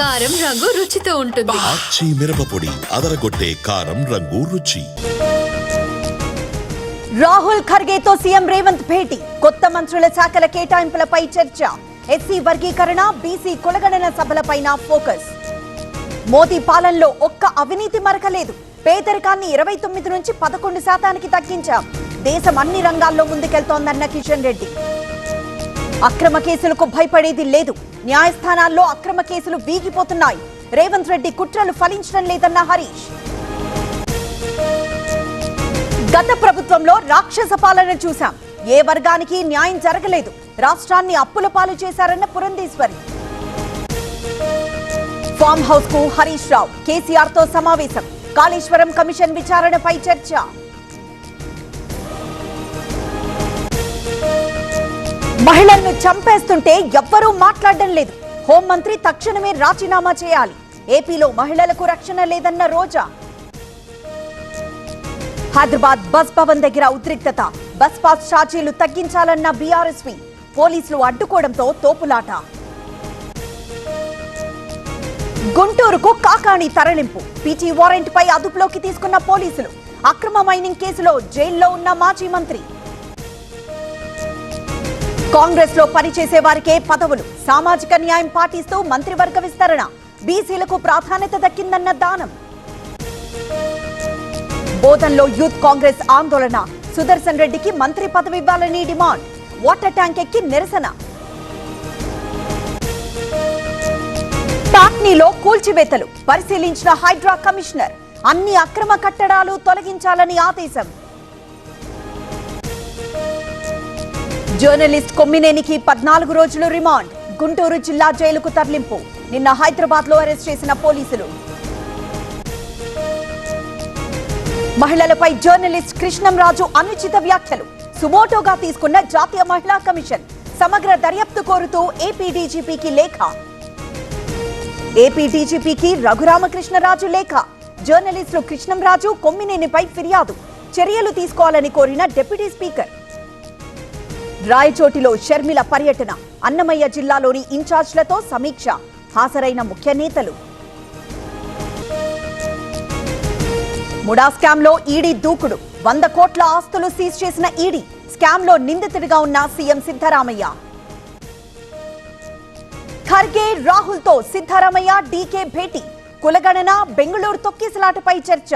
కారం రంగు రుచితో ఉంటుంది. ఆచి మిరపపొడి అదరగొట్టే కారం రంగు రుచి. రాహుల్ ఖర్గేతో సీఎం రేవంత్ భేటీ. కొత్త మంత్రుల శాఖల కేటాయింపులపై చర్చ. ఎస్సీ వర్గీకరణ, బీసీ కులగణన సభలపైన ఫోకస్. మోదీ పాలనలో ఒక్క అవినీతి మరకలేదు. పేదరికాన్ని 29 నుంచి 11% తగ్గించాం. దేశం అన్ని రంగాల్లో ముందుకెళ్తోందన్న కిషన్ రెడ్డి. అక్రమ కేసులకు భయపడేది లేదు. న్యాయస్థానాల్లో అక్రమ కేసులు వీగిపోతున్నాయి. రేవంత్ రెడ్డి కుట్రలు ఫలించడం లేదన్న హరీష్. గత ప్రభుత్వంలో రాక్షస పాలన చూశాం. ఏ వర్గానికి న్యాయం జరగలేదు. రాష్ట్రాన్ని అప్పుల పాలు చేశారన్న పురంధేశ్వరి. ఫామ్ హౌస్ కు హరీష్ రావు, కేసీఆర్ తో సమావేశం. కాళేశ్వరం కమిషన్ విచారణపై చర్చ. మహిళలను చంపేస్తుంటే ఎవ్వరూ మాట్లాడడం లేదు. హోంమంత్రి తక్షణమే రాజీనామా చేయాలి. ఏపీలో మహిళలకు రక్షణ లేదన్న రోజా. హైదరాబాద్ బస్ భవన్ దగ్గర ఉద్రిక్తత. బస్ పాస్ ఛార్జీలు తగ్గించాలన్న బీఆర్ఎస్వి. పోలీసులు అడ్డుకోవడంతో తోపులాట. గుంటూరుకు కాకాణి తరలింపు. పీటీ వారెంట్ పై అదుపులోకి తీసుకున్న పోలీసులు. అక్రమ మైనింగ్ కేసులో జైల్లో ఉన్న మాజీ మంత్రి. కాంగ్రెస్ లో పనిచేసే వారికే పదవులు. సామాజిక న్యాయం పాటిస్తూ మంత్రివర్గ విస్తరణ. బీసీలకు ప్రాధాన్యత దక్కిందన్న దానం. బోధన్లో యూత్ కాంగ్రెస్ ఆందోళన. సుదర్శన్ రెడ్డికి మంత్రి పదవి ఇవ్వాలని డిమాండ్. వాటర్ ట్యాంక్ ఎక్కి నిరసన. పాట్నీలో కూల్చివేతలు పరిశీలించిన హైడ్రా కమిషనర్. అన్ని అక్రమ కట్టడాలు తొలగించాలని ఆదేశం. జర్నలిస్ట్ కొమ్మినేనికి 14 రోజులు రిమాండ్. గుంటూరు జిల్లా జైలుకు తరలింపు. నిన్న హైదరాబాద్ లో అరెస్ట్ చేసిన పోలీసులు. మహిళలపై జర్నలిస్ట్ కృష్ణంరాజు అనుచిత వ్యాఖ్యలు. సుమోటోగా తీసుకున్న జాతీయ మహిళా కమిషన్. సమగ్ర దర్యాప్తు కోరుతూ ఏపీ డీజీపీకి లేఖ. ఏపీ డీజీపీకి రఘురామకృష్ణరాజు లేఖ. జర్నలిస్టులు కృష్ణంరాజు, కొమ్మినేనిపై ఫిర్యాదు. చర్యలు తీసుకోవాలని కోరిన డిప్యూటీ స్పీకర్. రాయచోటిలో షర్మిల పర్యటన. అన్నమయ్య జిల్లాలోని ఇన్ఛార్జ్లతో సమీక్ష. హాజరైన ముఖ్య నేతలు. ముడా స్కామ్ లో ఈడీ దూకుడు. 100 కోట్ల ఆస్తులు సీజ్ చేసిన ఈడీ. స్కామ్ లో నిందితుడిగా ఉన్న సీఎం సిద్ధరామయ్య. ఖర్గే, రాహుల్ తో సిద్ధరామయ్య, డీకే భేటీ. కులగణన, బెంగళూరు తొక్కిసలాటపై చర్చ.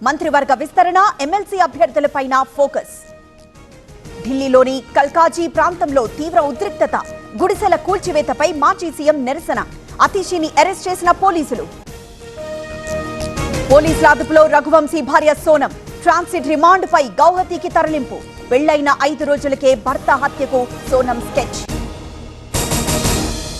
మంత్రివర్గ విస్తరణ, ఎమ్మెల్సీ అభ్యర్థులపైన ఫోకస్. ఢిల్లీలోని కల్కాజీ ప్రాంతంలో తీవ్ర ఉద్రిక్తత. గుడిసెల కూల్చివేతపై మాజీ సీఎం నిరసన. అతిషిని అరెస్ట్ చేసిన పోలీసులు. పోలీసుల అదుపులో రఘువంశీ భార్య సోనం. ట్రాన్సిట్ రిమాండ్ పై గౌహతికి తరలింపు. పెళ్లైన 5 రోజులకే భర్త హత్యకు సోనం స్కెచ్.